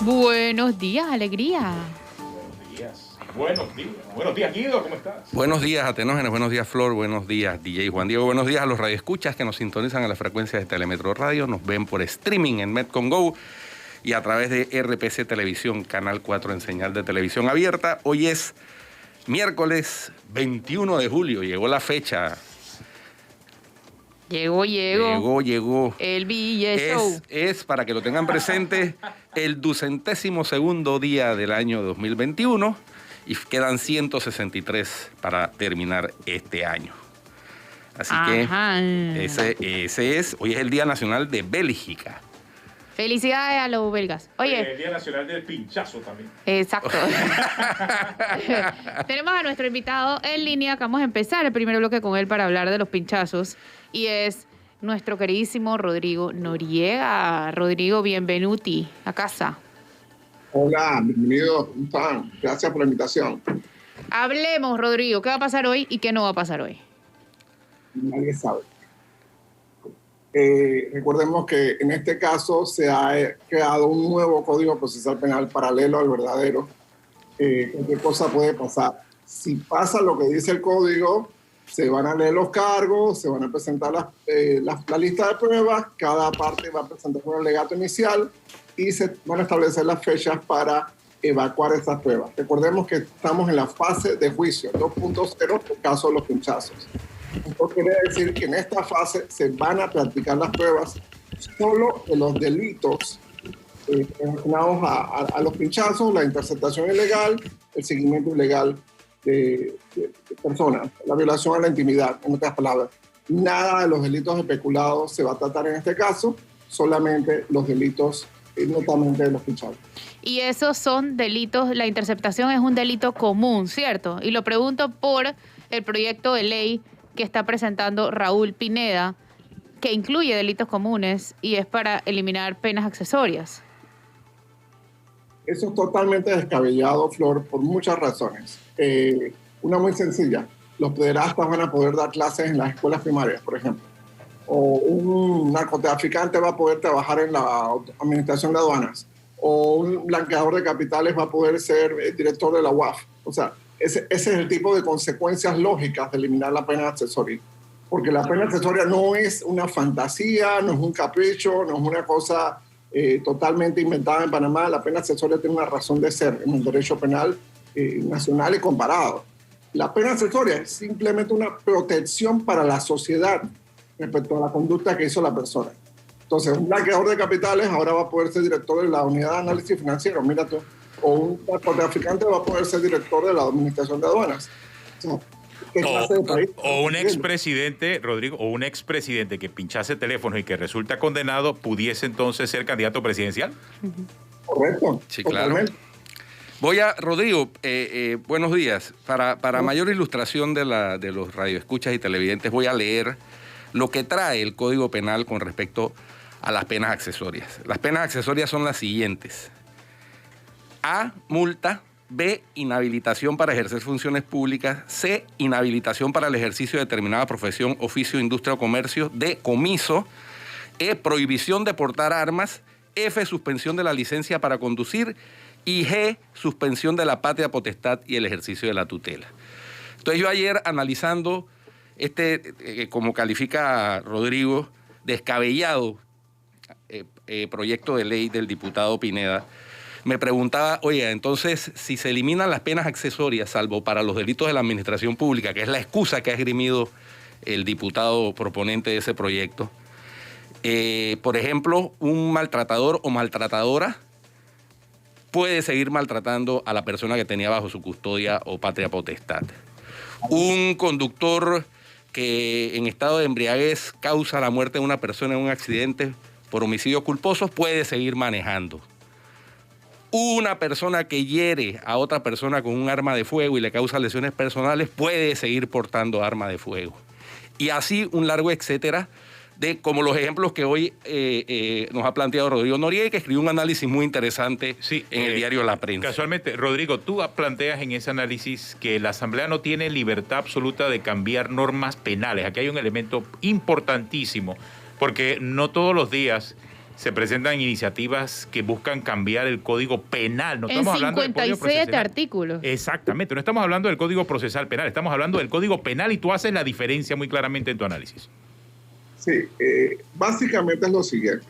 Buenos días, alegría. Buenos días. Buenos días. Buenos días, Guido, ¿cómo estás? Buenos días, Atenógenes. Buenos días, Flor. Buenos días, DJ Juan Diego. Buenos días a los radioescuchas que nos sintonizan a la frecuencia de Telemetro Radio. Nos ven por streaming en Metcon Go y a través de RPC Televisión, Canal 4 en señal de televisión abierta. Hoy es miércoles 21 de julio. Llegó la fecha. Llegó. Llegó. El Ville Show. Es, para que lo tengan presente, el 202º día del año 2021 y quedan 163 para terminar este año. Así que ese es, hoy es el Día Nacional de Bélgica. Felicidades a los belgas. Oye. El Día Nacional del Pinchazo también. Exacto. Tenemos a nuestro invitado en línea. Vamos a empezar el primer bloque con él para hablar de los pinchazos. Y es nuestro queridísimo Rodrigo Noriega. Rodrigo, bienvenuti a casa. Hola, bienvenido. ¿Cómo están? Gracias por la invitación. Hablemos, Rodrigo. ¿Qué va a pasar hoy y qué no va a pasar hoy? Nadie sabe. Recordemos que en este caso se ha creado un nuevo Código Procesal Penal paralelo al verdadero. Cualquier cosa puede pasar. Si pasa lo que dice el código, se van a leer los cargos, se van a presentar la lista de pruebas, cada parte va a presentar un alegato inicial y se van a establecer las fechas para evacuar estas pruebas. Recordemos que estamos en la fase de juicio 2.0 en el caso de los pinchazos. Esto quiere decir que en esta fase se van a practicar las pruebas solo de los delitos relacionados a los pinchazos, la interceptación ilegal, el seguimiento ilegal de personas, la violación a la intimidad, en otras palabras. Nada de los delitos especulados se va a tratar en este caso, solamente los delitos netamente de los pinchazos. Y esos son delitos, la interceptación es un delito común, ¿cierto? Y lo pregunto por el proyecto de ley que está presentando Raúl Pineda, que incluye delitos comunes y es para eliminar penas accesorias. Eso es totalmente descabellado, Flor, por muchas razones. Una muy sencilla, los pederastas van a poder dar clases en las escuelas primarias, por ejemplo. O un narcotraficante va a poder trabajar en la administración de aduanas. O un blanqueador de capitales va a poder ser director de la UAF. O sea, ese es el tipo de consecuencias lógicas de eliminar la pena accesoria. Porque la pena accesoria no es una fantasía, no es un capricho, no es una cosa totalmente inventada en Panamá. La pena accesoria tiene una razón de ser en el derecho penal nacional y comparado. La pena accesoria es simplemente una protección para la sociedad respecto a la conducta que hizo la persona. Entonces, un blanqueador de capitales ahora va a poder ser director de la unidad de análisis financiero, mira tú. O un narcotraficante va a poder ser director de la administración de aduanas. O sea, o un expresidente, Rodrigo, o un expresidente que pinchase teléfonos y que resulta condenado, ¿pudiese entonces ser candidato presidencial? Correcto. Sí, claro. Rodrigo, buenos días. Para mayor ilustración de los radioescuchas y televidentes, voy a leer lo que trae el Código Penal con respecto a las penas accesorias. Las penas accesorias son las siguientes. A, multa. B, inhabilitación para ejercer funciones públicas. C, inhabilitación para el ejercicio de determinada profesión, oficio, industria o comercio. D, comiso. E, prohibición de portar armas. F, suspensión de la licencia para conducir. Y G, suspensión de la patria potestad y el ejercicio de la tutela. Entonces yo ayer analizando como califica Rodrigo, descabellado proyecto de ley del diputado Pineda, me preguntaba, oye, entonces, si se eliminan las penas accesorias, salvo para los delitos de la administración pública, que es la excusa que ha esgrimido el diputado proponente de ese proyecto, por ejemplo, un maltratador o maltratadora puede seguir maltratando a la persona que tenía bajo su custodia o patria potestad. Un conductor que en estado de embriaguez causa la muerte de una persona en un accidente por homicidio culposo puede seguir manejando. Una persona que hiere a otra persona con un arma de fuego y le causa lesiones personales puede seguir portando arma de fuego. Y así un largo etcétera, como los ejemplos que hoy nos ha planteado Rodrigo Noriega, que escribió un análisis muy interesante en el diario La Prensa. Casualmente, Rodrigo, tú planteas en ese análisis que la Asamblea no tiene libertad absoluta de cambiar normas penales. Aquí hay un elemento importantísimo, porque no todos los días se presentan iniciativas que buscan cambiar el Código Penal. No En estamos hablando del Código 57 Procesal. artículos. Exactamente, no estamos hablando del Código Procesal Penal, estamos hablando del Código Penal y tú haces la diferencia muy claramente en tu análisis. Sí, básicamente es lo siguiente.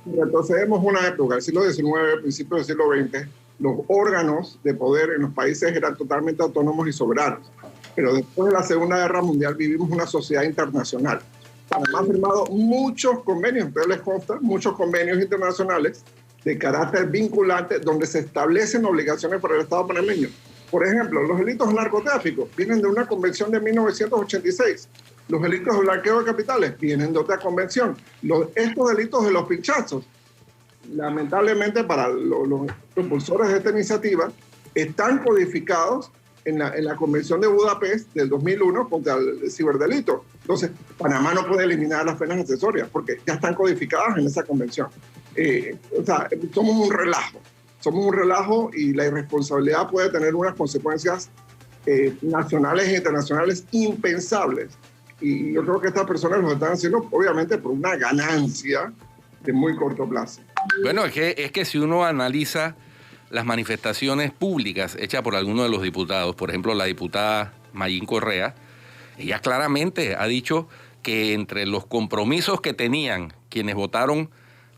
Retrocedemos una época, el siglo XIX, principios del siglo XX, los órganos de poder en los países eran totalmente autónomos y soberanos. Pero después de la Segunda Guerra Mundial vivimos una sociedad internacional. Panamá ha firmado muchos convenios, ustedes les consta, muchos convenios internacionales de carácter vinculante donde se establecen obligaciones para el Estado panameño. Por ejemplo, los delitos de narcotráfico vienen de una convención de 1986. Los delitos de blanqueo de capitales vienen de otra convención. Estos delitos de los pinchazos, lamentablemente para los propulsores de esta iniciativa, están codificados en la Convención de Budapest del 2001 contra el ciberdelito. Entonces, Panamá no puede eliminar las penas accesorias porque ya están codificadas en esa convención. O sea, somos un relajo y la irresponsabilidad puede tener unas consecuencias nacionales e internacionales impensables. Y yo creo que estas personas lo están haciendo obviamente por una ganancia de muy corto plazo. Bueno, es que si uno analiza las manifestaciones públicas hechas por algunos de los diputados, por ejemplo, la diputada Mayín Correa, ella claramente ha dicho que entre los compromisos que tenían quienes votaron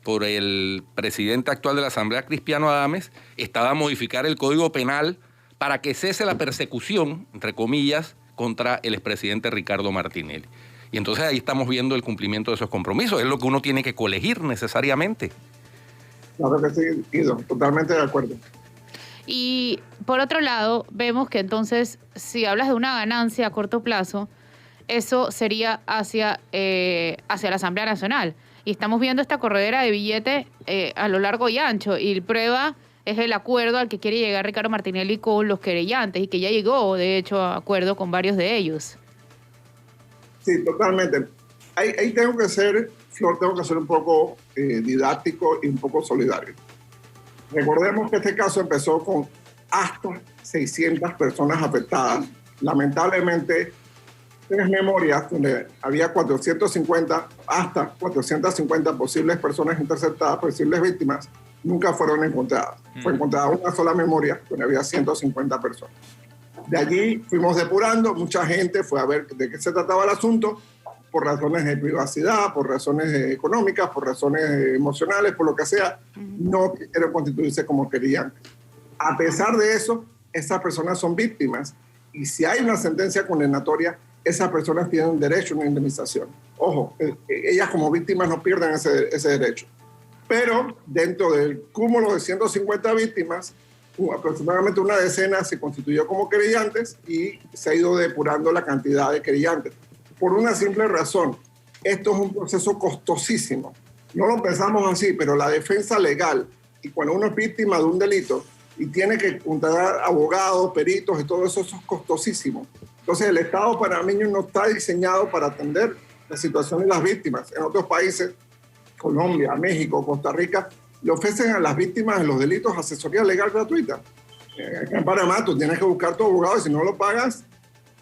por el presidente actual de la Asamblea, Cristiano Adames, estaba modificar el Código Penal para que cese la persecución, entre comillas, contra el expresidente Ricardo Martinelli. Y entonces ahí estamos viendo el cumplimiento de esos compromisos. Es lo que uno tiene que colegir necesariamente. Claro que sí, Guido, totalmente de acuerdo. Y por otro lado, vemos que entonces, si hablas de una ganancia a corto plazo, eso sería hacia la Asamblea Nacional. Y estamos viendo esta corredera de billetes a lo largo y ancho. Y prueba es el acuerdo al que quiere llegar Ricardo Martinelli con los querellantes y que ya llegó, de hecho, a acuerdo con varios de ellos. Sí, totalmente. Ahí tengo que ser, Flor, tengo que ser un poco didáctico y un poco solidario. Recordemos que este caso empezó con hasta 600 personas afectadas. Lamentablemente, 3 memorias donde había 450, hasta 450 posibles personas interceptadas, posibles víctimas, nunca fueron encontradas. Fue encontrada una sola memoria donde había 150 personas. De allí fuimos depurando, mucha gente fue a ver de qué se trataba el asunto, por razones de privacidad, por razones económicas, por razones emocionales, por lo que sea, no quisieron constituirse como querían. A pesar de eso, esas personas son víctimas y si hay una sentencia condenatoria, esas personas tienen derecho a una indemnización. Ojo, ellas como víctimas no pierden ese derecho. Pero dentro del cúmulo de 150 víctimas, aproximadamente una decena se constituyó como querellantes y se ha ido depurando la cantidad de querellantes. Por una simple razón, esto es un proceso costosísimo. No lo pensamos así, pero la defensa legal, y cuando uno es víctima de un delito y tiene que contratar abogados, peritos y todo eso, eso es costosísimo. Entonces el Estado panameño no está diseñado para atender la situación de las víctimas. En otros países, Colombia, México, Costa Rica, le ofrecen a las víctimas de los delitos asesoría legal gratuita. En Panamá tú tienes que buscar tu abogado y si no lo pagas,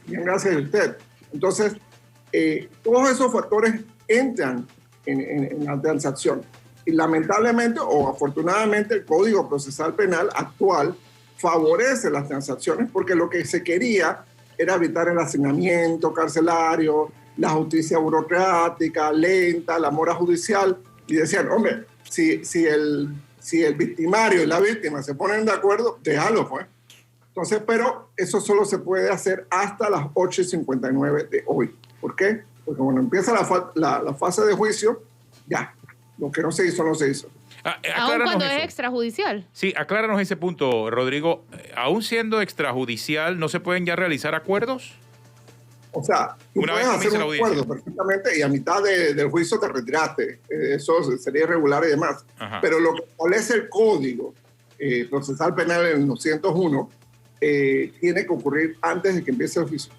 bien gracias a usted. Entonces, todos esos factores entran en la transacción. Y lamentablemente o afortunadamente el Código Procesal Penal actual favorece las transacciones porque lo que se quería era evitar el hacinamiento carcelario, la justicia burocrática, lenta, la mora judicial. Y decían, hombre, si el victimario y la víctima se ponen de acuerdo, déjalo, pues. Entonces, pero eso solo se puede hacer hasta las 8:59 de hoy. ¿Por qué? Porque cuando empieza la fase de juicio, ya, lo que no se hizo, no se hizo. Aún cuando es extrajudicial. Sí, acláranos ese punto, Rodrigo. Aún siendo extrajudicial, ¿no se pueden ya realizar acuerdos? O sea, tú una puedes vez hacer un acuerdo perfectamente y a mitad del juicio te retiraste. Eso sería irregular y demás. Ajá. Pero lo que establece el Código Procesal Penal en el 201 tiene que ocurrir antes de que empiece el juicio.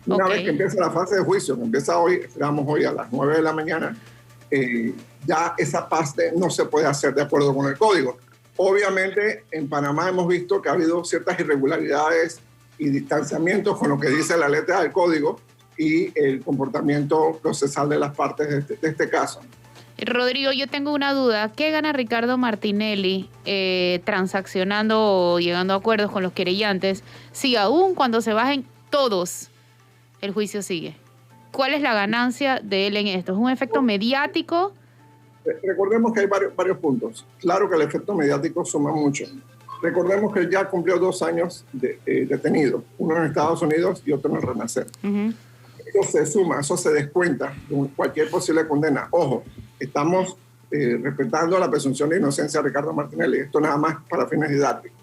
Una vez que empieza la fase de juicio, que empieza hoy, esperamos hoy a las 9 de la mañana, ya esa parte no se puede hacer de acuerdo con el Código. Obviamente, en Panamá hemos visto que ha habido ciertas irregularidades y distanciamientos con lo que dice la letra del Código y el comportamiento procesal de las partes de este caso. Rodrigo, yo tengo una duda. ¿Qué gana Ricardo Martinelli transaccionando o llegando a acuerdos con los querellantes si aún cuando se bajen todos el juicio sigue? ¿Cuál es la ganancia de él en esto? ¿Es un efecto mediático? Recordemos que hay varios puntos. Claro que el efecto mediático suma mucho. Recordemos que él ya cumplió 2 años detenido, uno en Estados Unidos y otro en el Renacer. Eso se suma, eso se descuenta de cualquier posible condena. Ojo, estamos respetando la presunción de inocencia de Ricardo Martinelli. Esto nada más para fines didácticos.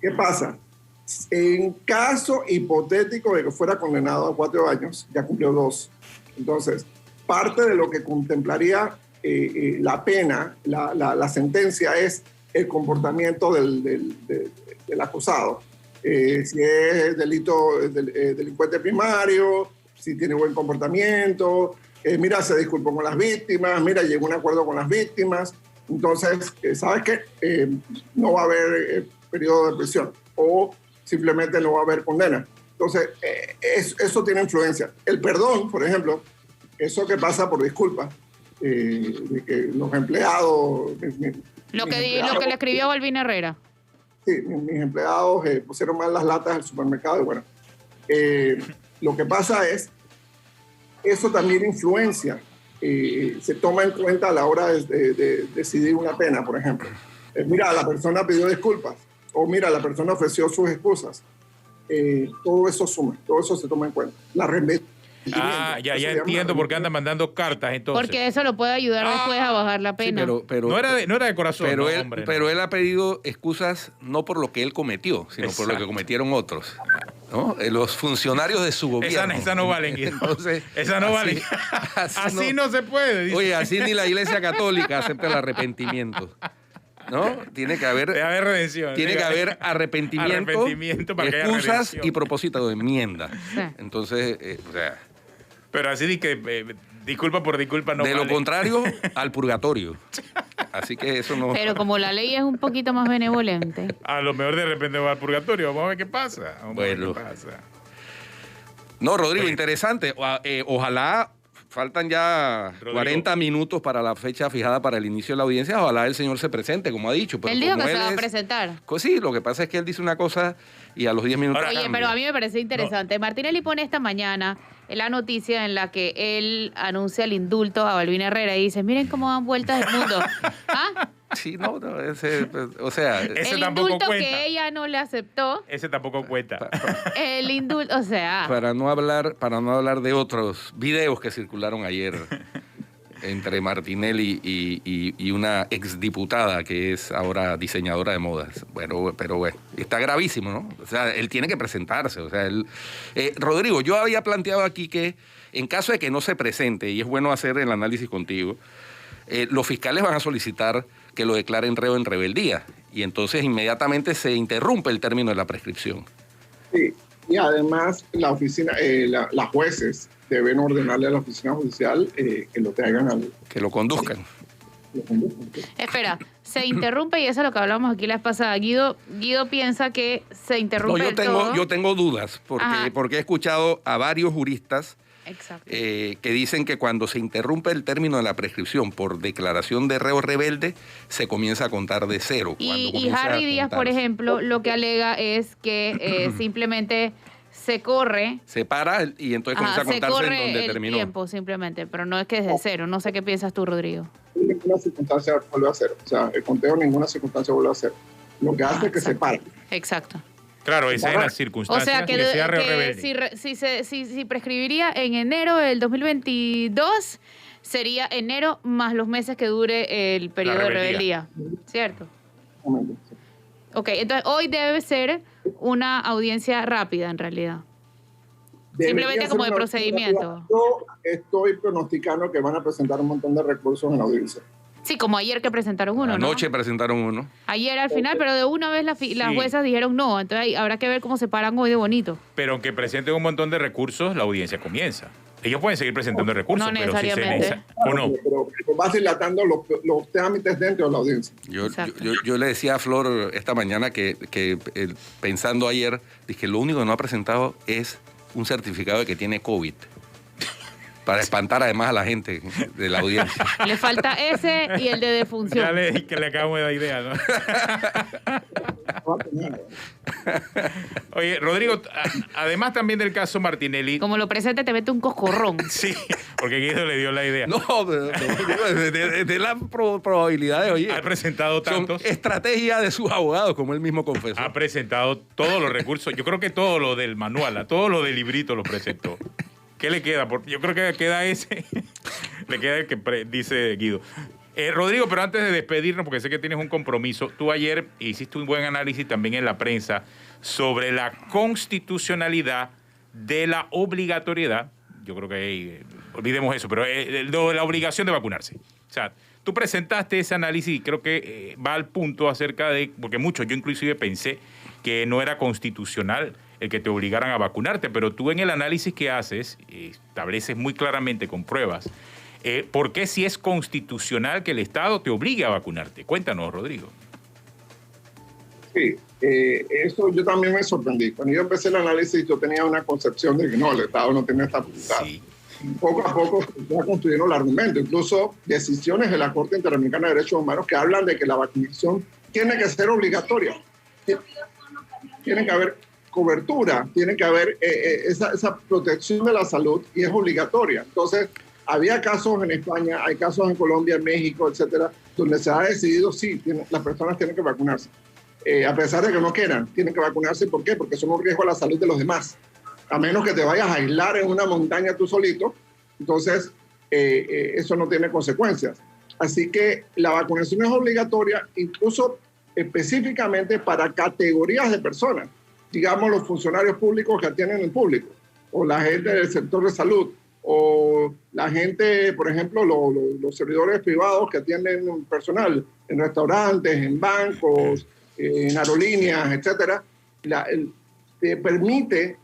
¿Qué pasa? En caso hipotético de que fuera condenado a 4 años, ya cumplió 2. Entonces, parte de lo que contemplaría la pena, la sentencia es el comportamiento del acusado. Si es delincuente primario, si tiene buen comportamiento, mira, se disculpó con las víctimas, mira, llegó a un acuerdo con las víctimas. Entonces, ¿sabes qué? No va a haber periodo de prisión o simplemente no va a haber condena. Entonces, eso tiene influencia. El perdón, por ejemplo, eso que pasa por disculpa, de que los empleados... Lo que le escribió Balvin Herrera. Sí, mis empleados pusieron mal las latas al supermercado y bueno. Lo que pasa es, eso también influencia, se toma en cuenta a la hora de decidir una pena, por ejemplo. Mira, la persona pidió disculpas, o mira, la persona ofreció sus excusas. Todo eso suma, todo eso se toma en cuenta. Ya entiendo por qué anda mandando cartas entonces. Porque eso lo puede ayudar después a bajar la pena. Sí, pero no era de corazón. Pero él ha pedido excusas no por lo que él cometió, sino por lo que cometieron otros, ¿no? Los funcionarios de su gobierno. Esa no valen. Entonces, esa no vale. Así no se puede. Dice. Oye, así ni la Iglesia Católica acepta el arrepentimiento. ¿No? Tiene que haber redención. Tiene que haber arrepentimiento para excusas y propósito de enmienda. Sí. Entonces, o sea... Pero así que disculpa por disculpa no de vale. Lo contrario, al purgatorio. Así que eso no... Pero como la ley es un poquito más benevolente. A lo mejor de repente va al purgatorio. Vamos a ver qué pasa. No, Rodrigo, interesante. Ojalá... Faltan ya Rodrigo. 40 minutos para la fecha fijada para el inicio de la audiencia. Ojalá el señor se presente, como ha dicho. Pero él dijo que se va a presentar. Sí, lo que pasa es que él dice una cosa y a los 10 minutos Oye, cambia. pero a mí me parece interesante. No. Martinelli pone esta mañana la noticia en la que él anuncia el indulto a Balvin Herrera y dice, miren cómo dan vueltas el mundo. ¿Ah? Sí, o sea... Ese el indulto que ella no le aceptó. Ese tampoco cuenta. El indulto, o sea... Para no hablar de otros videos que circularon ayer entre Martinelli y una exdiputada que es ahora diseñadora de modas. Bueno, está gravísimo, ¿no? O sea, él tiene que presentarse. O sea, Rodrigo, yo había planteado aquí que en caso de que no se presente, y es bueno hacer el análisis contigo, los fiscales van a solicitar que lo declaren reo en rebeldía y entonces inmediatamente se interrumpe el término de la prescripción. Sí, y además la oficina, las jueces deben ordenarle a la oficina judicial que lo traigan que lo conduzcan. Espera, se interrumpe y eso es lo que hablamos aquí la vez pasada. Guido piensa que se interrumpe yo tengo dudas porque he escuchado a varios juristas que dicen que cuando se interrumpe el término de la prescripción por declaración de reo rebelde, se comienza a contar de cero. Y Harry Díaz, por ejemplo, lo que alega es que simplemente se corre. Se para y entonces comienza a contarse en donde terminó. Tiempo simplemente, pero no es que desde cero. No sé qué piensas tú, Rodrigo. Ninguna circunstancia vuelve a cero. O sea, el conteo en ninguna circunstancia vuelve a cero. Lo que hace es que se pare. Exacto. Claro, esa es la circunstancia. O sea, que si prescribiría en enero del 2022, sería enero más los meses que dure el periodo de rebeldía. ¿Cierto? Ok, entonces hoy debe ser una audiencia rápida en realidad. Simplemente como de procedimiento. Yo estoy pronosticando que van a presentar un montón de recursos en la audiencia. Sí, como ayer que presentaron uno, Anoche ¿no? presentaron uno. Ayer al final, pero de una vez las juezas dijeron no. Entonces habrá que ver cómo se paran hoy de bonito. Pero aunque presenten un montón de recursos, la audiencia comienza. Ellos pueden seguir presentando recursos, no pero necesariamente. ¿o no? Pero vas dilatando los trámites dentro de la audiencia. Yo le decía a Flor esta mañana que pensando ayer, dije, lo único que no ha presentado es un certificado de que tiene COVID. para espantar además a la gente de la audiencia. Le falta ese y el de defunción. Ya que le acabamos de dar idea, ¿no? Oye, Rodrigo, además también del caso Martinelli. Como lo presente, te mete un coscorrón. Sí, porque Guido le dio la idea. No, de las probabilidades, oye. Ha presentado tantos. Son estrategia de sus abogados, como él mismo confesó. Ha presentado todos los recursos. Yo creo que todo lo del manual, a todo lo del librito lo presentó. ¿Qué le queda? Yo creo que queda ese. Le queda el que dice Guido. Rodrigo, pero antes de despedirnos, porque sé que tienes un compromiso, tú ayer hiciste un buen análisis también en la prensa sobre la constitucionalidad de la obligatoriedad. Yo creo que olvidemos eso, pero la obligación de vacunarse. O sea, tú presentaste ese análisis y creo que va al punto acerca de, porque yo inclusive pensé que no era constitucional el que te obligaran a vacunarte, pero tú en el análisis que haces estableces muy claramente con pruebas por qué si es constitucional que el Estado te obligue a vacunarte. Cuéntanos, Rodrigo. Sí, eso yo también me sorprendí. Cuando yo empecé el análisis, yo tenía una concepción de que no, el Estado no tenía esta facultad. Sí. Poco a poco se va construyendo el argumento, incluso decisiones de la Corte Interamericana de Derechos Humanos que hablan de que la vacunación tiene que ser obligatoria. Tiene que haber cobertura, tiene que haber esa protección de la salud y es obligatoria. Entonces, había casos en España, hay casos en Colombia, en México, etcétera, donde se ha decidido, sí, las personas tienen que vacunarse. A pesar de que no quieran, tienen que vacunarse. ¿Por qué? Porque son un riesgo a la salud de los demás. A menos que te vayas a aislar en una montaña tú solito, entonces eso no tiene consecuencias. Así que la vacunación es obligatoria, incluso específicamente para categorías de personas. Digamos, los funcionarios públicos que atienden el público, o la gente del sector de salud, o la gente, por ejemplo, los servidores privados que atienden personal en restaurantes, en bancos, en aerolíneas, etcétera. Permite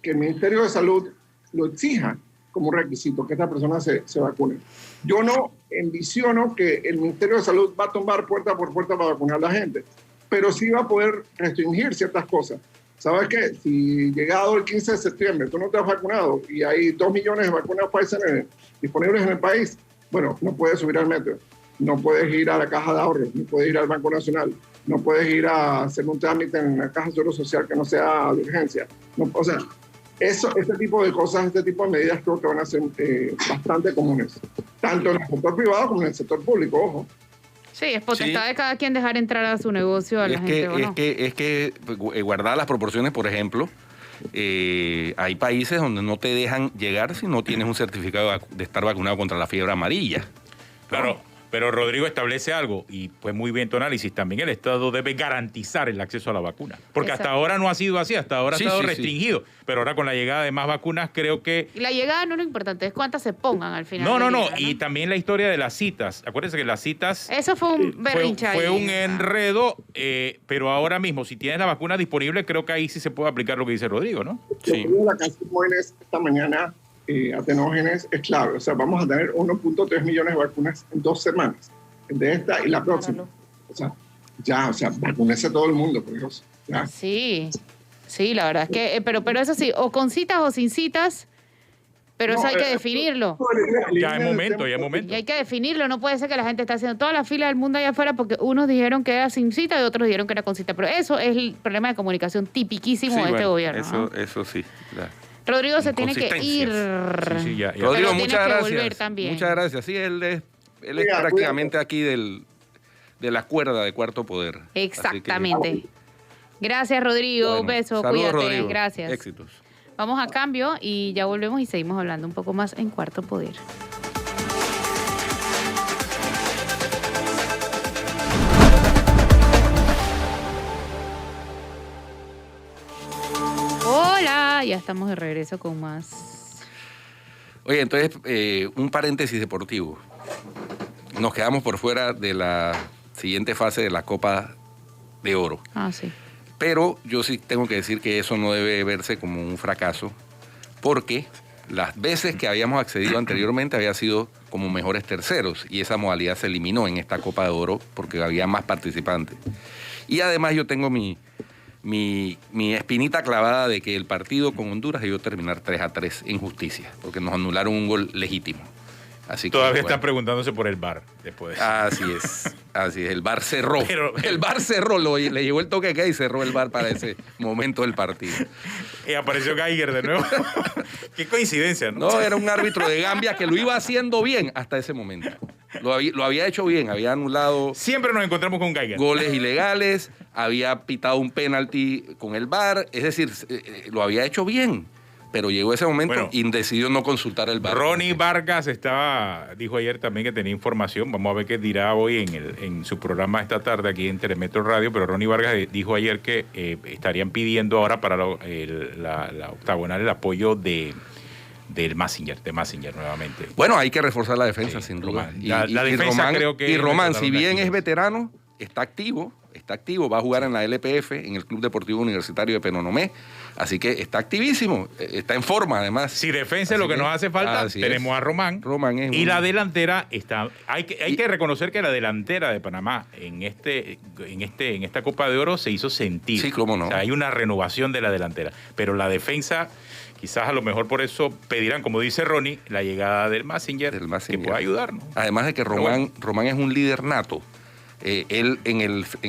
que el Ministerio de Salud lo exija como requisito, que esta persona se vacune. Yo no envisiono que el Ministerio de Salud va a tomar puerta por puerta para vacunar a la gente, pero sí va a poder restringir ciertas cosas. ¿Sabes qué? Si llegado el 15 de septiembre tú no te has vacunado y hay 2 millones de vacunas Pfizer disponibles en el país, bueno, no puedes subir al metro, no puedes ir a la caja de ahorros, no puedes ir al Banco Nacional, no puedes ir a hacer un trámite en la caja de seguro social que no sea de urgencia. No, o sea, este tipo de cosas, este tipo de medidas creo que van a ser bastante comunes, tanto en el sector privado como en el sector público, ojo. Sí, es potestad de cada quien dejar entrar a su negocio a la gente, ¿o no? Es que guardar las proporciones, por ejemplo, hay países donde no te dejan llegar si no tienes un certificado de estar vacunado contra la fiebre amarilla. Claro, pero Rodrigo establece algo, y pues muy bien tu análisis, también el Estado debe garantizar el acceso a la vacuna. Porque hasta ahora no ha sido así, hasta ahora ha estado restringido. Sí. Pero ahora con la llegada de más vacunas creo que... Y la llegada no es lo importante, es cuántas se pongan al final. No. Y también la historia de las citas. Acuérdense que las citas... Eso fue un berrinche. Fue un enredo, pero ahora mismo, si tienes la vacuna disponible, creo que ahí sí se puede aplicar lo que dice Rodrigo, ¿no? Sí. La canción Jóvenes esta mañana... Atenógenes es clave, o sea, vamos a tener 1.3 millones de vacunas en 2 semanas, de esta y la próxima. O sea, vacúnese todo el mundo, por Dios. Ya. Sí, la verdad es que, pero eso sí, o con citas o sin citas, pero eso hay que definirlo. Ya es momento. Y hay que definirlo, no puede ser que la gente esté haciendo toda la fila del mundo allá afuera porque unos dijeron que era sin cita y otros dijeron que era con cita, pero eso es el problema de comunicación tipiquísimo de este gobierno. Eso sí, claro. Rodrigo se tiene que ir. Sí, ya. Rodrigo, muchas gracias. Volver también. Muchas gracias. Sí, él es prácticamente aquí de la cuerda de Cuarto Poder. Exactamente. Gracias, Rodrigo. Bueno, un beso, saludos, cuídate. Rodrigo. Gracias. Éxitos. Vamos a cambio y ya volvemos y seguimos hablando un poco más en Cuarto Poder. Hola, ya estamos de regreso con más. Oye, entonces, un paréntesis deportivo. Nos quedamos por fuera de la siguiente fase de la Copa de Oro. Sí. Pero yo sí tengo que decir que eso no debe verse como un fracaso, porque las veces que habíamos accedido anteriormente había sido como mejores terceros, y esa modalidad se eliminó en esta Copa de Oro porque había más participantes. Y además yo tengo mi mi espinita clavada de que el partido con Honduras debió terminar 3-3 en justicia, porque nos anularon un gol legítimo. Así que, Todavía bueno, están preguntándose por el VAR después de eso. Así es. El VAR cerró. Pero- el VAR cerró, le llegó el toque de queda y cerró el VAR para ese momento del partido. Y apareció Geiger de nuevo. Qué coincidencia, ¿no? No, era un árbitro de Gambia que lo iba haciendo bien hasta ese momento. Lo había hecho bien, había anulado Siempre nos encontramos con Geiger. goles ilegales, había pitado un penalti con el VAR, es decir, lo había hecho bien, pero llegó ese momento Bueno, y decidió no consultar el VAR. Ronnie Vargas dijo ayer también que tenía información. Vamos a ver qué dirá hoy en su programa esta tarde aquí en Telemetro Radio. Pero Ronnie Vargas dijo ayer que estarían pidiendo ahora para la octagonal el apoyo de Mazinger nuevamente. Bueno, hay que reforzar la defensa, Sí, sin duda. Román. La defensa creo que y es Román, el si talón de bien Aquiles. es veterano, está activo, va a jugar en la LPF, en el Club Deportivo Universitario de Penonomé, así que está activísimo, está en forma además. Si defensa es Así lo que nos hace falta, así tenemos es. a Román. Román es y un- la delantera está. Hay que reconocer que la delantera de Panamá en esta Copa de Oro se hizo sentir. Sí, cómo no. O sea, hay una renovación de la delantera. Pero la defensa, quizás a lo mejor por eso pedirán, como dice Ronnie, la llegada del Mazinger, que pueda ayudarnos. Además de que Pero Román es un líder nato. Él en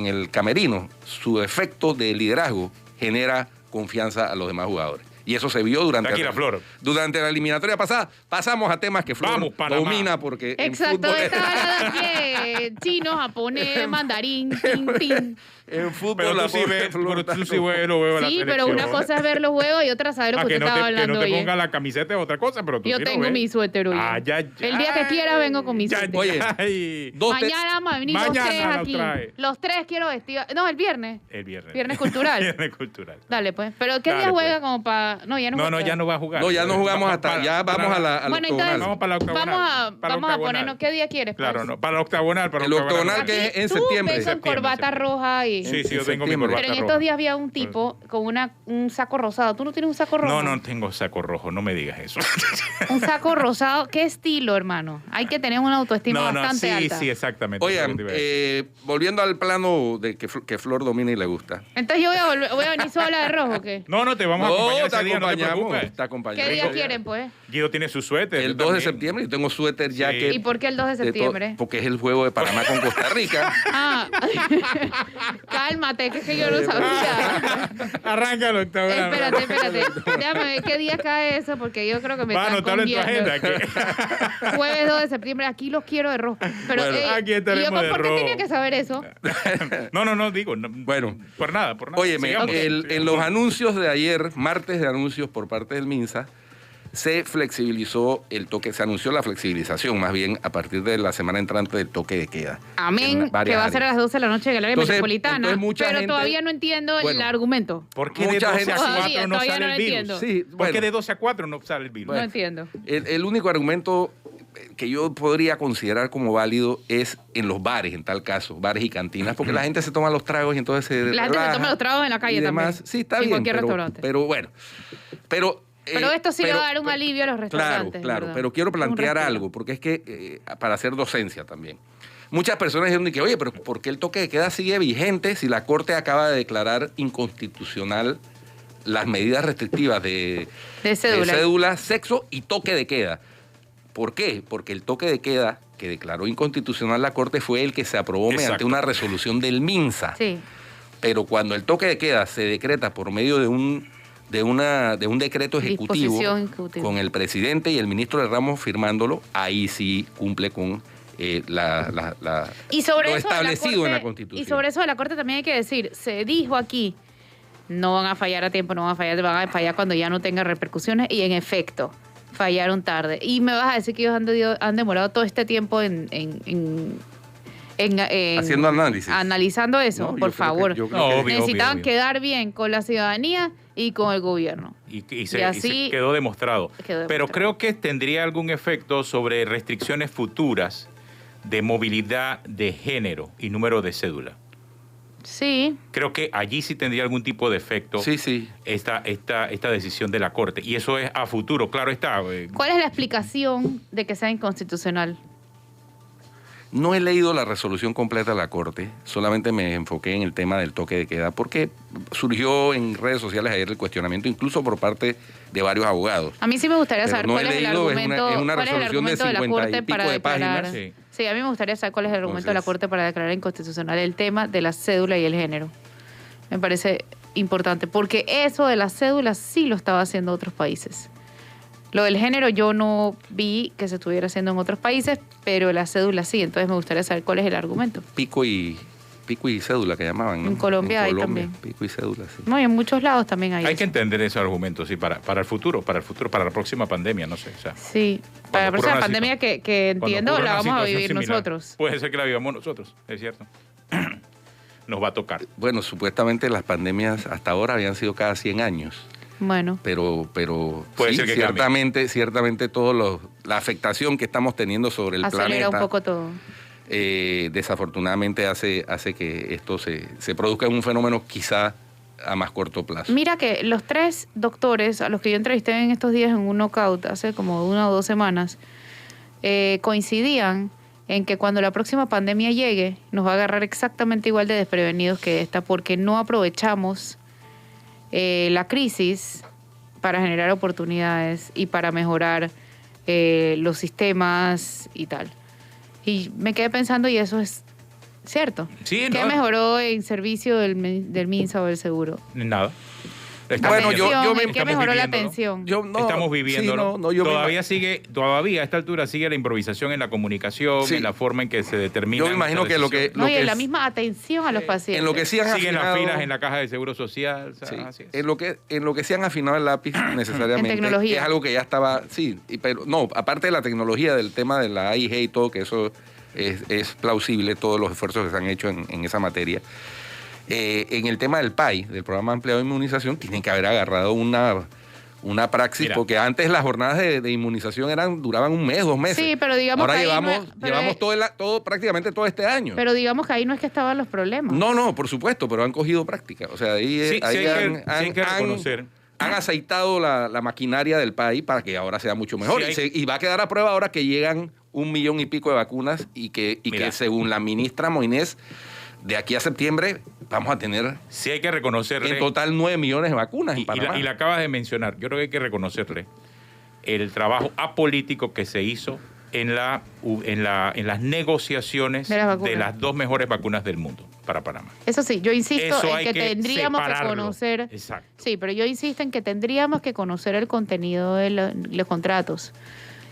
el camerino, su efecto de liderazgo genera confianza a los demás jugadores. Y eso se vio Tranquila, Flor. durante la eliminatoria pasada. Pasamos a temas que Flor Vamos, Panamá. domina porque Exacto, en estaba fútbol, hablando aquí chino, japonés, mandarín, tin, tin. en fútbol Pero la tú sí pobre ves, Flor pero tú sí no- ves los juegos de la Sí, pero selección. una cosa es ver los juegos y otra saber lo que Que usted no estaba te hablando ponga hoy. la camiseta es otra cosa, pero tú Yo sí lo tengo ves. mi suéter hoy. Ah, ya. El día que quiera vengo con mi Ya, suéter. Oye, ay. dos te- Mañana vamos a venir Mañana los tres lo aquí. trae. Los tres quiero vestidos. No, el viernes. El viernes. Viernes cultural. Viernes cultural. Dale, pues. Pero ¿qué Dale, día juega pues. como para...? No, ya no No, juega. ya no va a jugar. No, ya no jugamos hasta, Para- ya vamos para- a la Bueno, octogonal. entonces, Vamos para la octagonal. Vamos a Octagonal. ponernos... ¿Qué día quieres? pues? Claro, no, para la octagonal. Para El la octagonal que es en Tú septiembre. ven con Septiembre, corbata septiembre. roja y... Sí, sí, yo En tengo mi septiembre. corbata Pero en roja. estos días había un tipo con un saco rosado. ¿Tú no tienes un saco rojo? No tengo saco rojo, no me digas eso. Un saco rosado. ¿Qué estilo, hermano? Hay que tener una autoestima bastante sí, alta. sí, exactamente. Oigan, Eso es lo que te iba a decir. volviendo al plano de que Flor domina y le gusta. Entonces yo voy a venir sola de rojo, ¿o qué? No, te vamos a acompañar te ese día, no te acompañamos. preocupes. Te acompañamos. ¿Qué día quieren, pues? Guido tiene su suéter. El yo 2 de también. septiembre, yo tengo suéter ya Sí. que... ¿Y por qué el 2 de de septiembre? porque es el juego de Panamá con Costa Rica. Ah, cálmate, que es que yo no sabía. Arranca el octagonal. Espérate. Déjame ver qué día cae eso, porque yo creo que me Va a están anotarlo en tu conviendo. agenda. que- Jueves 2 de septiembre, aquí los quiero de rojo. Pero, Bueno, aquí ¿y estaremos yo de por qué rojo. tenía que saber eso? No, digo. no, Bueno. Por nada. Óyeme, Sigamos. en los anuncios de ayer, martes de anuncios por parte del MINSA, se flexibilizó el toque, se anunció la flexibilización más bien a partir de la semana entrante del toque de queda. Amén, En varias que va a ser a áreas. las 12 de la noche en el área Entonces, metropolitana. entonces mucha Pero gente- todavía no entiendo el Bueno. argumento. ¿Por qué de mucha 12 gente- a 4 no Todavía sale no el virus? entiendo. Sí, ¿Por bueno, qué de 12 a 4 no sale el virus? No entiendo. el único argumento que yo podría considerar como válido es en los bares, en tal caso, bares y cantinas, porque la gente se toma los tragos y entonces se La gente se relaja toma los tragos en la calle y demás. también. Sí, está En bien, cualquier restaurante. pero bueno. Pero Esto sí le va a dar un alivio a los restaurantes. Claro, ¿verdad? pero quiero Un plantear respiro. algo, porque es que para hacer docencia también. Muchas personas dijeron que, oye, pero ¿por qué el toque de queda sigue vigente si la Corte acaba de declarar inconstitucional las medidas restrictivas de cédula, sexo y toque de queda? ¿Por qué? Porque el toque de queda que declaró inconstitucional la Corte fue el que se aprobó mediante Exacto. una resolución del MINSA. Sí. Pero cuando el toque de queda se decreta por medio de un decreto ejecutivo Disposición ejecutiva. con el presidente y el ministro de Ramos firmándolo, ahí sí cumple con Y sobre lo eso de la establecido en la Corte- Constitución. Y sobre eso de la Corte también hay que decir, se dijo aquí, no van a fallar a tiempo, no van a fallar cuando ya no tenga repercusiones, y en efecto, fallaron tarde. Y me vas a decir que ellos han demorado todo este tiempo en haciendo análisis. analizando eso, No, yo por creo que- favor. yo creo No, que- obvio. Necesitaban quedar bien con la ciudadanía y con el gobierno. Y Y así se quedó demostrado. quedó Pero demostrado. creo que tendría algún efecto sobre restricciones futuras de movilidad de género y número de cédula. Sí, Creo que allí sí tendría algún tipo de efecto Sí, sí. esta decisión de la Corte. Y eso es a futuro, claro está. ¿cuál es la explicación de que sea inconstitucional? No he leído la resolución completa de la Corte, solamente me enfoqué en el tema del toque de queda, porque surgió en redes sociales ayer el cuestionamiento, incluso por parte de varios abogados. A mí sí me gustaría Pero saber no he cuál es el leído, argumento, es una cuál es el resolución de argumento de la 50 y Corte pico para de páginas. declarar. Sí. Sí, a mí me gustaría saber cuál es el argumento de la Entonces- Corte para declarar inconstitucional el tema de la cédula y el género. Me parece importante, porque eso de la cédula sí lo estaba haciendo otros países. Lo del género yo no vi que se estuviera haciendo en otros países, pero la cédula sí. Entonces me gustaría saber cuál es el argumento. Pico y cédula que llamaban, ¿no? En Colombia hay también. Pico y cédula, sí. No, y en muchos lados también hay Hay eso. que entender esos argumentos, sí, para el futuro, para la próxima pandemia, no sé. O sea, Sí, para la Cuando ocurra próxima una pandemia que cuando entiendo ocurra la una vamos a situación vivir similar, nosotros. Puede ser que la vivamos nosotros, es cierto. Nos va a tocar. Bueno, supuestamente las pandemias hasta ahora habían sido cada 100 años. Bueno, Pero Puede sí, ser que ciertamente la afectación que estamos teniendo sobre el acelera planeta un poco todo. desafortunadamente hace que esto se produzca en un fenómeno quizá a más corto plazo. Mira que los 3 doctores a los que yo entrevisté en estos días en un knockout hace como 1 o 2 semanas coincidían en que cuando la próxima pandemia llegue nos va a agarrar exactamente igual de desprevenidos que esta, porque no aprovechamos la crisis para generar oportunidades y para mejorar los sistemas y tal. Y me quedé pensando, y eso es cierto. Sí, ¿Qué no. mejoró en servicio del MINSA o del seguro? Nada. Bueno, yo Atención, me- ¿en qué estamos mejoró la viviéndolo. atención? Estamos viviéndolo. Sí, no, yo me todavía a esta altura sigue la improvisación en la comunicación, Sí. en la forma en que se determina. Yo me imagino que lo que No, y en es- la misma atención a los pacientes. en lo que sí han siguen las afinado, filas en la caja de seguro social. O sea, sí, así es. en lo que sí han afinado el lápiz necesariamente En tecnología. es algo que ya estaba, sí, pero no, aparte de la tecnología, del tema de la AIG y todo, que eso es plausible, todos los esfuerzos que se han hecho en esa materia. En el tema del PAI, del Programa Ampliado de Inmunización, tienen que haber agarrado una praxis, Mira. porque antes las jornadas de inmunización duraban 1 mes, 2 meses. Sí, pero digamos ahora que ahí no llevamos, es- pero llevamos prácticamente todo este año. Pero digamos que ahí no es que estaban los problemas. No, por supuesto, pero han cogido práctica. O sea, ahí, Sí, ahí sí hay que reconocer. han aceitado la maquinaria del país para que ahora sea mucho mejor. Sí, Y va a quedar a prueba ahora que llegan 1 millón y pico de vacunas y que Mira. según la ministra Moinés, de aquí a septiembre vamos a tener Sí hay que reconocerle. en total 9 millones de vacunas en y Panamá. la acabas de mencionar. Yo creo que hay que reconocerle el trabajo apolítico que se hizo en las negociaciones De las vacunas. de las 2 mejores vacunas del mundo para Panamá. Eso sí, yo insisto Eso en hay que que tendríamos que separarlo. conocer. Exacto. Sí, pero yo insisto en que tendríamos que conocer el contenido de los contratos.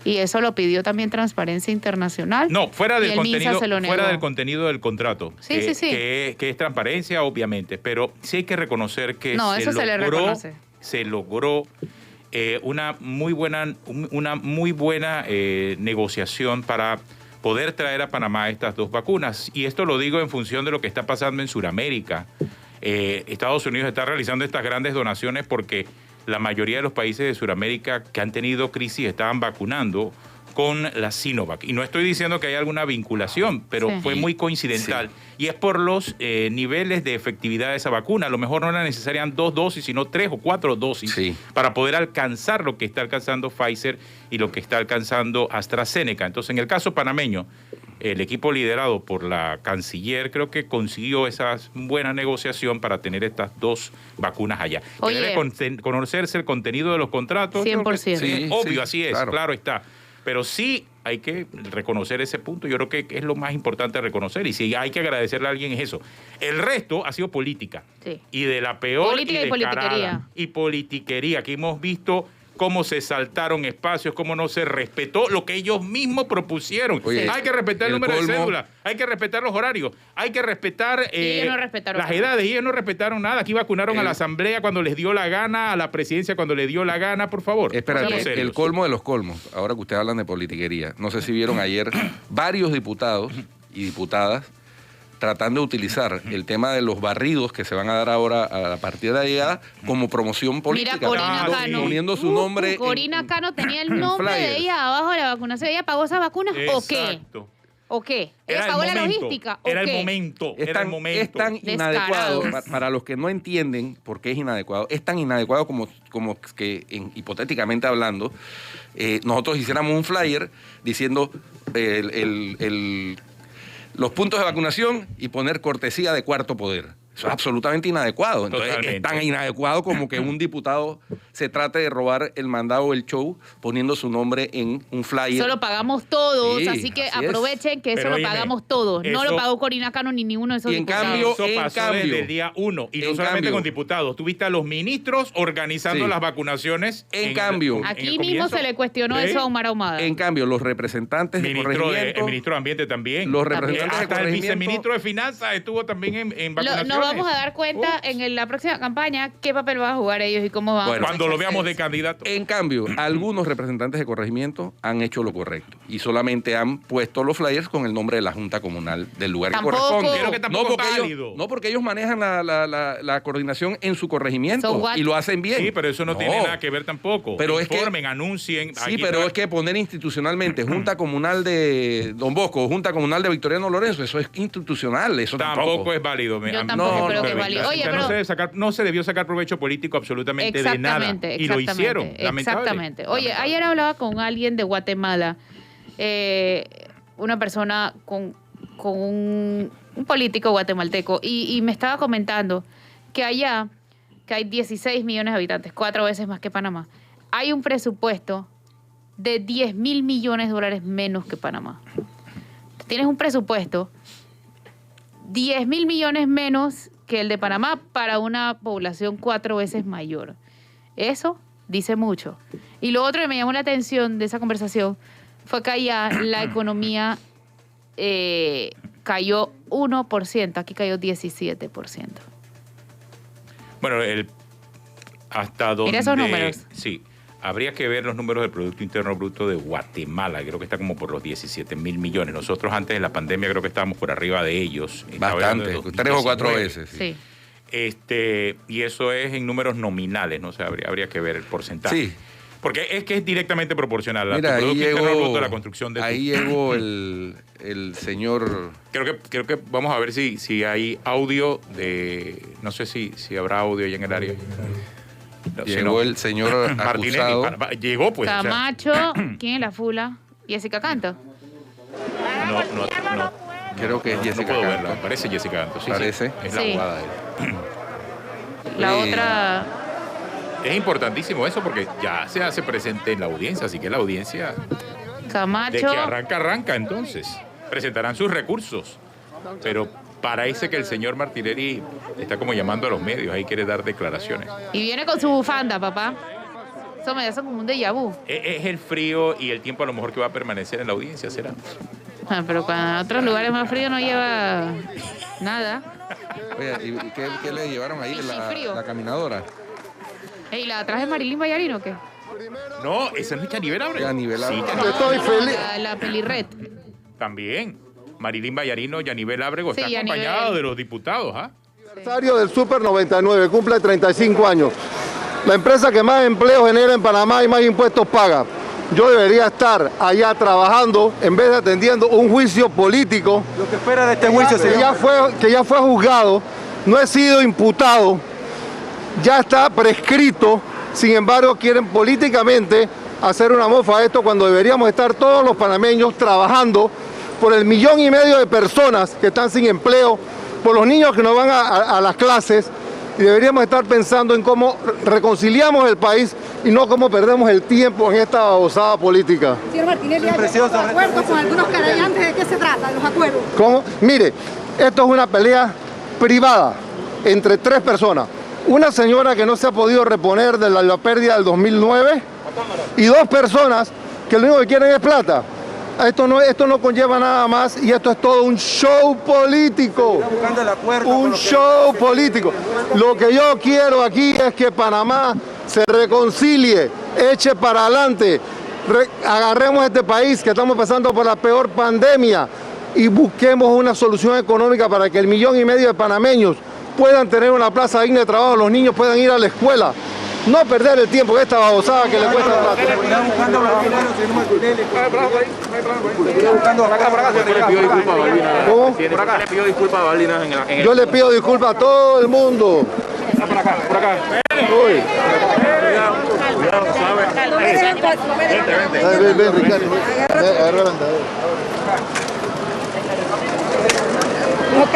Y eso lo pidió también Transparencia Internacional. No, fuera y del el MINSA contenido, se lo negó. fuera del contenido del contrato. Sí, sí, sí. Que es transparencia, obviamente, pero sí hay que reconocer que No, eso se le reconoce. se logró una muy buena negociación para poder traer a Panamá estas 2 vacunas. Y esto lo digo en función de lo que está pasando en Sudamérica. Estados Unidos está realizando estas grandes donaciones porque la mayoría de los países de Sudamérica que han tenido crisis estaban vacunando con la Sinovac. Y no estoy diciendo que haya alguna vinculación, pero Sí. fue muy coincidental. Y es por los niveles de efectividad de esa vacuna. A lo mejor no eran necesarias 2 dosis, sino 3 o 4 dosis Sí. para poder alcanzar lo que está alcanzando Pfizer y lo que está alcanzando AstraZeneca. Entonces, en el caso panameño, el equipo liderado por la canciller creo que consiguió esa buena negociación para tener estas 2 vacunas allá. Que Oye. debe conocerse el contenido de los contratos. Creo que 100%. Sí, obvio, sí, así es, claro está. Pero sí hay que reconocer ese punto. Yo creo que es lo más importante reconocer. Y si hay que agradecerle a alguien es eso. El resto ha sido política. Sí. Y de la peor Política y descarada. politiquería. Y politiquería. Que hemos visto cómo se saltaron espacios, cómo no se respetó lo que ellos mismos propusieron. Oye, hay que respetar el el número de colmo- cédula, hay que respetar los horarios, hay que respetar ellos no respetaron las nada. edades. Y ellos no respetaron nada. Aquí vacunaron a la asamblea cuando les dio la gana, a la presidencia cuando les dio la gana, por favor. Seamos Espérate, serios. el colmo de los colmos, ahora que ustedes hablan de politiquería. No sé si vieron ayer varios diputados y diputadas tratando de utilizar el tema de los barridos que se van a dar ahora a partir de la llegada como promoción política. Mira, Corina Ah, Cano. Poniendo su nombre. Corina Cano tenía el nombre de flyers. ella abajo de la vacunación. ¿Ella pagó esa vacuna o qué? Exacto. ¿O qué? ¿Ella Era el pagó la momento, logística o Era qué? el momento. Es Era el tan, momento. es tan inadecuado, Descarados. para los que no entienden por qué es inadecuado, es tan inadecuado como que, hipotéticamente hablando, nosotros hiciéramos un flyer diciendo el los puntos de vacunación y poner cortesía de cuarto poder. Eso es absolutamente inadecuado. Entonces, Totalmente. es tan inadecuado como que un diputado se trate de robar el mandado o el show poniendo su nombre en un flyer. Eso lo pagamos todos, Sí, así que así es. aprovechen que eso Pero lo óyeme, pagamos todos. No eso- lo pagó Corina Cano ni ninguno de esos Y en diputados. cambio, Eso pasó desde el día 1. Y no en solamente cambio- con diputados. Tuviste a los ministros organizando Sí. las vacunaciones. En cambio- el Aquí mismo comienzo. se le cuestionó Sí. eso a Omar Ahumada. En cambio, los representantes de El corregimiento... ministro de Ambiente también. Los representantes de Hasta el corregimiento... viceministro de Finanzas estuvo también en vacunaciones. Nos vamos a dar cuenta en la próxima campaña qué papel van a jugar ellos y cómo van a Bueno, Cuando lo aprovecharse veamos de eso. candidato. En cambio, algunos representantes de corregimiento han hecho lo correcto y solamente han puesto los flyers con el nombre de la Junta Comunal del lugar Tampoco. que corresponde. Creo que tampoco porque es válido. ellos, no porque ellos manejan la coordinación en su corregimiento So what? y lo hacen bien. Sí, pero eso no tiene nada que ver tampoco. Pero es que- Informen, anuncien. Sí, aquí pero está- es que poner institucionalmente Junta Comunal de Don Bosco o Junta Comunal de Victoriano Lorenzo, eso es institucional, eso Tampoco es válido. Yo tampoco creo que es válido. Oye, no, pero- no se debió sacar provecho político absolutamente de nada. Exactamente, Y lo hicieron. Lamentable. exactamente. Oye, Lamentable. ayer hablaba con alguien de Guatemala, una persona con un político guatemalteco, y me estaba comentando que allá, que hay 16 millones de habitantes, 4 veces más que Panamá, hay un presupuesto de 10.000 millones de dólares menos que Panamá. Tienes un presupuesto 10.000 millones menos que el de Panamá para una población 4 veces mayor. Eso dice mucho. Y lo otro que me llamó la atención de esa conversación fue que allá la economía cayó 1%, aquí cayó 17%. Bueno, hasta donde... Mira esos números. Sí. Habría que ver los números del Producto Interno Bruto de Guatemala. Creo que está como por los 17.000 millones. Nosotros antes de la pandemia creo que estábamos por arriba de ellos. Estaba hablando de Bastante, 3 o 4 2019. veces. Sí. Sí. Y eso es en números nominales, no sé, habría que ver el porcentaje. Sí. Porque es que es directamente proporcional a tu Mira, ahí Producto Interno Bruto llegó, a la construcción de tu- ahí llegó el señor... Creo que vamos a ver si hay audio de... No sé si habrá audio allá en el área. No, si Llegó no, el señor Martinelli. acusado. Llegó, pues. o sea, Camacho, ¿quién es la fula? Jessica Canto. no Creo que es Jessica puedo Canto. verla. Parece Jessica Canto. Sí, Parece. sí, es la Sí. abogada de él. La Sí. otra... Es importantísimo eso porque ya se hace presente en la audiencia, así que la audiencia de Camacho. que arranca entonces. Presentarán sus recursos. Pero parece que el señor Martinelli está como llamando a los medios, ahí quiere dar declaraciones. Y viene con su bufanda, papá. Eso me hace como un déjà vu. Es el frío y el tiempo a lo mejor que va a permanecer en la audiencia, será. Ah, pero cuando en otros lugares más fríos no lleva nada. Oye, ¿y qué le llevaron ahí? Y frío. La caminadora. ¿Y la traje Marilyn Ballarino o qué? No, esa no es Yanivel Abre. Yanivel Abre. Sí, No, Estoy feliz. La pelirred. también. Marilyn Ballarino, Yanivel Ábrego, Sí, está Yanivel. acompañado de los diputados, ¿ah? Aniversario del Super 99, cumple 35 años. La empresa que más empleo genera en Panamá y más impuestos paga. Yo debería estar allá trabajando en vez de atendiendo un juicio político. Lo que espera de este juicio, que señor. ya fue juzgado, no he sido imputado, ya está prescrito. Sin embargo, quieren políticamente hacer una mofa a esto cuando deberíamos estar todos los panameños trabajando por el 1,5 millones de personas que están sin empleo, por los niños que no van a las clases, y deberíamos estar pensando en cómo reconciliamos el país y no cómo perdemos el tiempo en esta babosada política. Señor Martinelli, ¿hay Precioso. acuerdos con algunos querellantes? ¿De qué se trata, de los acuerdos? ¿Cómo? Mire, esto es una pelea privada entre 3 personas. Una señora que no se ha podido reponer de la pérdida del 2009 y 2 personas que lo único que quieren es plata. Esto no conlleva nada más y esto es todo un show político. Buscando el acuerdo con Un los que- show político. Lo que yo quiero aquí es que Panamá se reconcilie, eche para adelante, agarremos este país que estamos pasando por la peor pandemia y busquemos una solución económica para que el 1,5 millones de panameños puedan tener una plaza digna de trabajo, los niños puedan ir a la escuela. No perder el tiempo en esta babosada que le cuesta plata. Están buscando los dineros, señor Martinelli. Están buscando ¿Cómo? Por acá le pido disculpas a Baldinas en el... Yo le pido disculpas a todo el mundo. Uy. Ven, Ricardo. Agarra la bandera.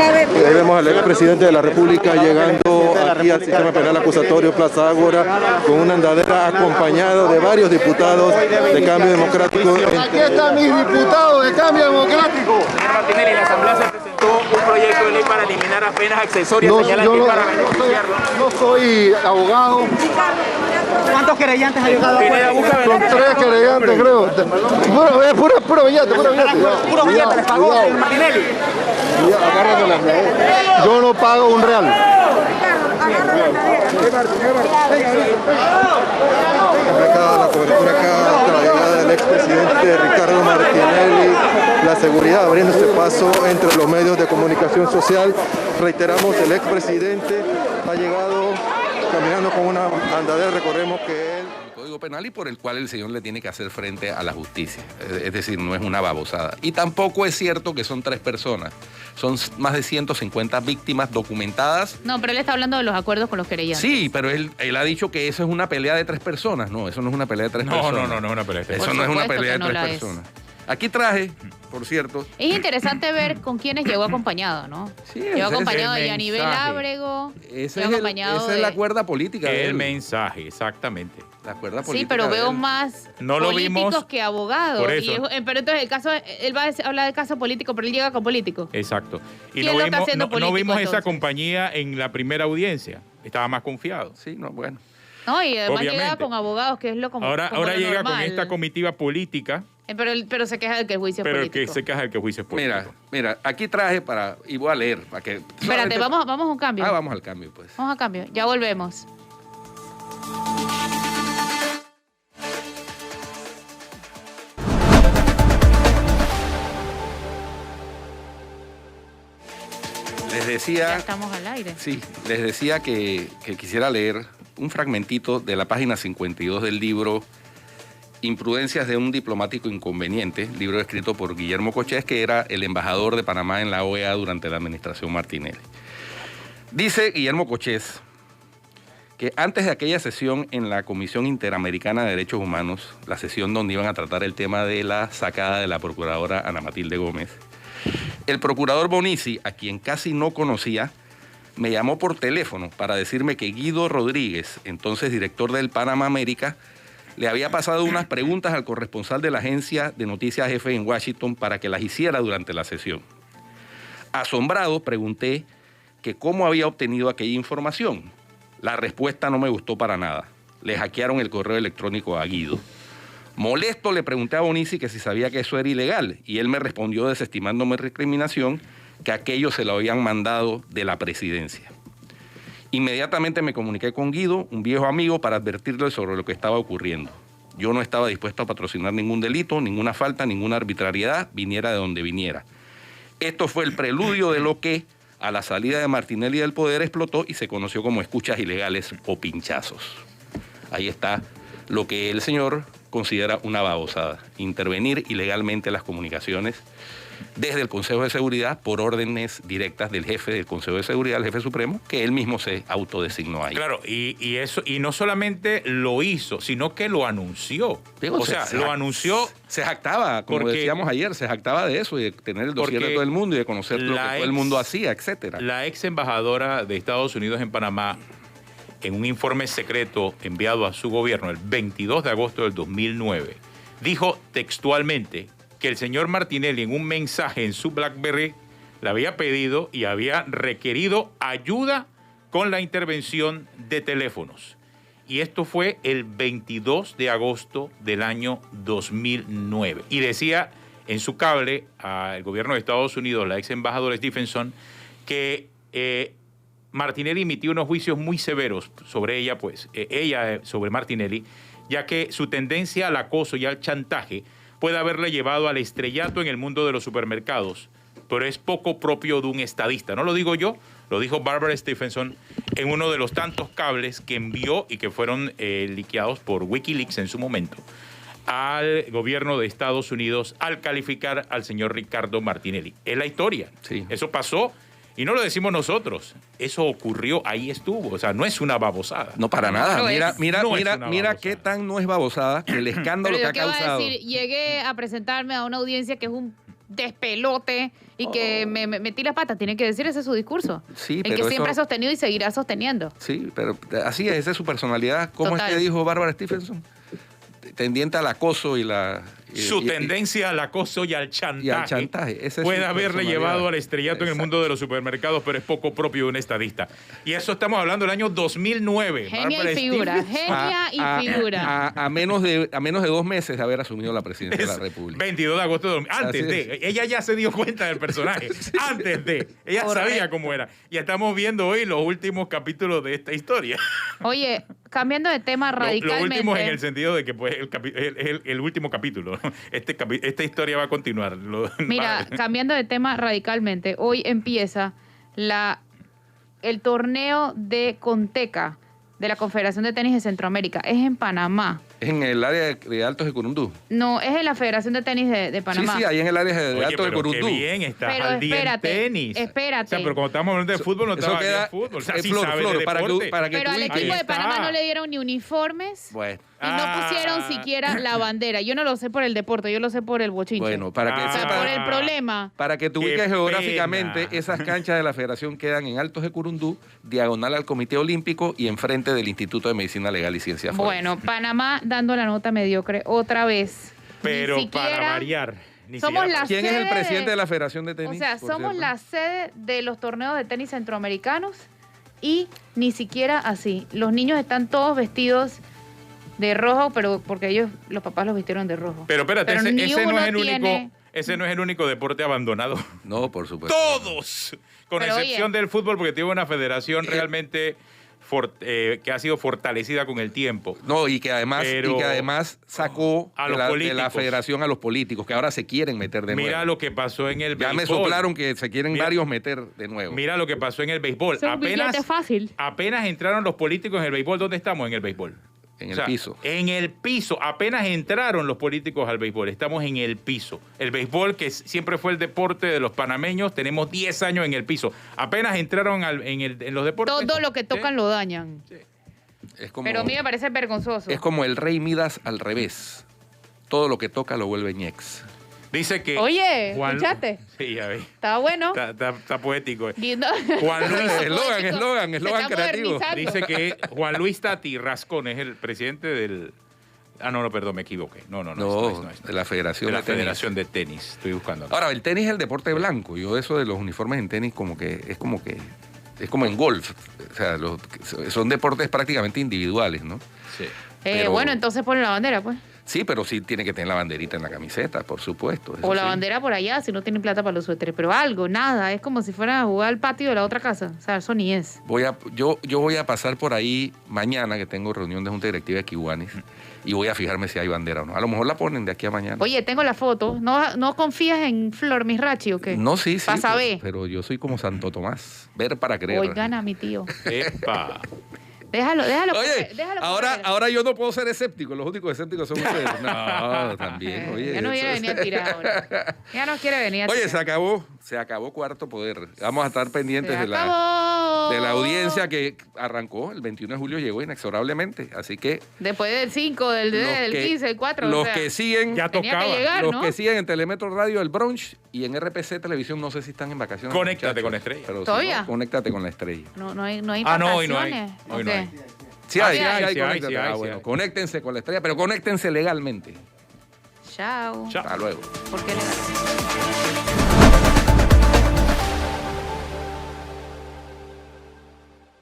Y ahí vemos al expresidente de la República llegando aquí al sistema penal acusatorio Plaza Ágora con una andadera acompañado de varios diputados de Cambio Democrático. Aquí están mis diputados de Cambio Democrático. Señor Martinelli, la Asamblea se presentó un proyecto de ley para eliminar las penas accesorias. Señalan que para beneficiarlo. No soy abogado. ¿Cuántos querellantes ha llegado? Son 3 querellantes, creo. Puro billete, puro billete. Puro billete, les pagó Martinelli. Yo no pago un real. La cobertura acá hasta la llegada del expresidente Ricardo Martinelli, la seguridad abriendo este paso entre los medios de comunicación social. Reiteramos, el expresidente ha llegado caminando con una andadera, recordemos que él... El Código Penal y por el cual el señor le tiene que hacer frente a la justicia. Es decir, no es una babosada. Y tampoco es cierto que son 3 personas. Son más de 150 víctimas documentadas. No, pero él está hablando de los acuerdos con los querellantes. Sí, pero él ha dicho que eso es una pelea de 3 personas. No, eso no es una pelea de 3 personas. No es una pelea de 3 Eso personas. no es una supuesto pelea de que no 3 la es. personas. Aquí traje, por cierto... Es interesante ver con quiénes llegó acompañado, ¿no? Sí, Llegó ese acompañado es de el Yanibel mensaje. Ábrego. Esa llegó acompañado es la de... cuerda política de El él. mensaje, exactamente. La cuerda política Sí, pero de veo él. más No lo políticos vimos que abogados. por eso. Pero entonces el caso, él va a hablar de caso político, pero él llega con político. Exacto. Y ¿Quién lo está haciendo no político, vimos esa entonces? compañía en la primera audiencia. Estaba más confiado. Sí, no, bueno. No, y además llega Obviamente. con abogados, que es lo como Ahora lo llega con normal. esta comitiva política, Pero se queja de que el juicio es pero el político. que se queja del que el juicio es político. Mira, aquí traje y voy a leer para que... Espérate, vamos a un cambio. Vamos al cambio, pues. Vamos a cambio. Ya volvemos. Les Ya decía... estamos al aire. Sí, les decía que quisiera leer un fragmentito de la página 52 del libro Imprudencias de un diplomático inconveniente, libro escrito por Guillermo Cochés, que era el embajador de Panamá en la OEA durante la administración Martinelli. Dice Guillermo Cochés que antes de aquella sesión en la Comisión Interamericana de Derechos Humanos, la sesión donde iban a tratar el tema de la sacada de la procuradora Ana Matilde Gómez, el procurador Bonici, a quien casi no conocía, me llamó por teléfono para decirme que Guido Rodríguez, entonces director del Panamá América, le había pasado unas preguntas al corresponsal de la agencia de noticias F en Washington para que las hiciera durante la sesión. Asombrado, pregunté que cómo había obtenido aquella información. La respuesta no me gustó para nada. Le hackearon el correo electrónico a Guido. Molesto, le pregunté a Bonici que si sabía que eso era ilegal y él me respondió, desestimándome recriminación, que aquello se lo habían mandado de la presidencia. Inmediatamente me comuniqué con Guido, un viejo amigo, para advertirle sobre lo que estaba ocurriendo. Yo no estaba dispuesto a patrocinar ningún delito, ninguna falta, ninguna arbitrariedad, viniera de donde viniera. Esto fue el preludio de lo que, a la salida de Martinelli del poder, explotó y se conoció como escuchas ilegales o pinchazos. Ahí está lo que el señor considera una babosada: intervenir ilegalmente en las comunicaciones desde el Consejo de Seguridad por órdenes directas del jefe del Consejo de Seguridad, el jefe supremo, que él mismo se autodesignó ahí. Claro, y no solamente lo hizo, sino que lo anunció. Digo, lo anunció. Se jactaba, como porque- decíamos ayer, se jactaba de eso y de tener el dossier de porque todo el mundo y de conocer lo que la todo el mundo hacía, etcétera. La ex embajadora de Estados Unidos en Panamá, en un informe secreto enviado a su gobierno el 22 de agosto del 2009, dijo textualmente que el señor Martinelli, en un mensaje en su BlackBerry, le había pedido y había requerido ayuda con la intervención de teléfonos. Y esto fue el 22 de agosto del año 2009. Y decía en su cable al gobierno de Estados Unidos, la ex embajadora Stephenson, que Martinelli emitió unos juicios muy severos sobre ella, sobre Martinelli, ya que su tendencia al acoso y al chantaje puede haberle llevado al estrellato en el mundo de los supermercados, pero es poco propio de un estadista. No lo digo yo, lo dijo Barbara Stephenson en uno de los tantos cables que envió y que fueron liqueados por Wikileaks en su momento al gobierno de Estados Unidos al calificar al señor Ricardo Martinelli. Es la historia. Sí. Eso pasó y no lo decimos nosotros. Eso ocurrió, ahí estuvo. O sea, no es una babosada. No, para nada. No Mira, es. mira, No es mira, una mira babosada. qué tan no es babosada que el escándalo Pero que yo ha qué va a causado. decir, llegué a presentarme a una audiencia que es un despelote y que me metí la pata. Tiene que decir ese es su discurso. Sí, el pero que siempre ha eso- sostenido y seguirá sosteniendo. Sí, pero así es, esa es su personalidad. ¿Cómo Total. es que dijo Bárbara Stephenson? Tendiente al acoso y la... Su tendencia al acoso y al chantaje, Esa es puede su haberle personalidad. llevado al estrellato en el mundo de los supermercados, pero es poco propio de un estadista. Y eso estamos hablando del año 2009. Genia Bárbara y figura, Stevens, genia y figura. A menos de 2 meses de haber asumido la presidencia de la República. 22 de agosto de 2000. Antes Así de. Ella ya se dio cuenta del personaje. Antes de. Ella Correcto. sabía cómo era. Y estamos viendo hoy los últimos capítulos de esta historia. Oye, cambiando de tema Los radicalmente. últimos en el sentido de que pues, el último capítulo. Esta historia va a continuar. Mira, cambiando de tema radicalmente, hoy empieza el torneo de Conteca de la Confederación de Tenis de Centroamérica. Es en Panamá. Es en el área de Altos de Curundú. No, es en la Federación de Tenis de Panamá. Sí, ahí en el área de Oye, Altos de pero qué Curundú. bien, estás Pero al día espérate, en tenis. espérate. O sea, pero cuando estamos hablando de fútbol, no Eso estaba queda- en fútbol. O sea, sí Flor, sabe Flor, de para que deporte. Pero al tú- equipo Ahí de Panamá está. no le dieron ni uniformes Bueno, y no pusieron siquiera la bandera. Yo no lo sé por el deporte, yo lo sé por el bochinche. bueno, para que o sea, sepa- por el problema. Para que te Qué ubiques geográficamente, pena. esas canchas de la Federación quedan en Altos de Curundú, diagonal al Comité Olímpico y enfrente del Instituto de Medicina Legal y Ciencias Forenses. Bueno, Panamá dando la nota mediocre otra vez. Pero Ni siquiera- para variar. Ni Somos siquiera- la ¿Quién es el sede presidente de la Federación de Tenis? O sea, por somos cierto? la sede de los torneos de tenis centroamericanos y ni siquiera así. Los niños están todos vestidos de rojo, pero porque ellos, los papás los vistieron de rojo. Pero espérate, Pero ese ni no uno es el único. tiene- Ese no es el único deporte abandonado. No, por supuesto. Todos, con Pero, excepción oye. del fútbol, porque tiene una federación realmente que ha sido fortalecida con el tiempo. No, y que además, Pero- sacó a de los la políticos. federación a los políticos, que ahora se quieren meter de Mira nuevo. lo que pasó en el Ya me béisbol. soplaron que se quieren Mira- varios meter de nuevo. Mira lo que pasó en el béisbol. Es un billete fácil. Apenas entraron los políticos en el béisbol. ¿Dónde estamos en el béisbol? En O el sea, piso. En el piso. Apenas entraron los políticos al béisbol. Estamos en el piso. El béisbol, que siempre fue el deporte de los panameños, tenemos 10 años en el piso. Apenas entraron en los deportes. Todo lo que tocan lo dañan. Es como, Pero a mí me parece vergonzoso. es como el rey Midas al revés. Todo lo que toca lo vuelve ñex. Dice que. Oye, ¿escuchaste? Sí, ya ves. Estaba bueno. Está poético. Guindo- Juan Luis. Eslogan Se está creativo. modernizando. Dice que Juan Luis Tati Rascón es el presidente del. Ah, no, perdón, me equivoqué. No, De la Federación de la de Tenis. Federación de Tenis. Estoy buscando. acá. Ahora, el tenis es el deporte blanco. Yo eso de los uniformes en tenis es como en golf. O sea, son deportes prácticamente individuales, ¿no? Sí. pero- bueno, entonces pon la bandera, pues. Sí, pero sí tiene que tener la banderita en la camiseta, por supuesto. eso O la sí. bandera por allá, si no tienen plata para los suéteres. Pero algo, nada. Es como si fuera a jugar al patio de la otra casa. O sea, eso ni es. Yo voy a pasar por ahí mañana, que tengo reunión de Junta Directiva de Kiwanis, y voy a fijarme si hay bandera o no. A lo mejor la ponen de aquí a mañana. Oye, tengo la foto. ¿No confías en Flor Misrachi o qué? No, sí, Pa' saber. pero yo soy como Santo Tomás. Ver para creer. Oigan a mi tío. Epa. Déjalo. Oye, déjalo ahora, correr. ahora yo no puedo ser escéptico. Los únicos escépticos son ustedes. No, también. Oye, Ya no viene a eso- venir a tirar ahora. Ya no quiere venir a Oye, tirar. se acabó Cuarto Poder. Vamos a estar pendientes Se de la acabó. audiencia que arrancó el 21 de julio, llegó inexorablemente. Así que Después del 5, del los 15, del 4. los que siguen, Ya tenía que tocaba. llegar, los ¿no? que siguen en Telemetro Radio, el Brunch y en RPC Televisión, no sé si están en vacaciones. Conéctate muchachos, con la estrella. pero si ¿Todavía? no, conéctate con la estrella. No hay Ah, no, hoy no hay. vacaciones. Hoy no ¿O hay. qué? Sí Ah, hay, sí hay, sí hay, conéctate. sí hay, Ah, sí bueno, hay. conéctense con la estrella, pero conéctense legalmente. Chao. Chao. Hasta luego. ¿Por qué le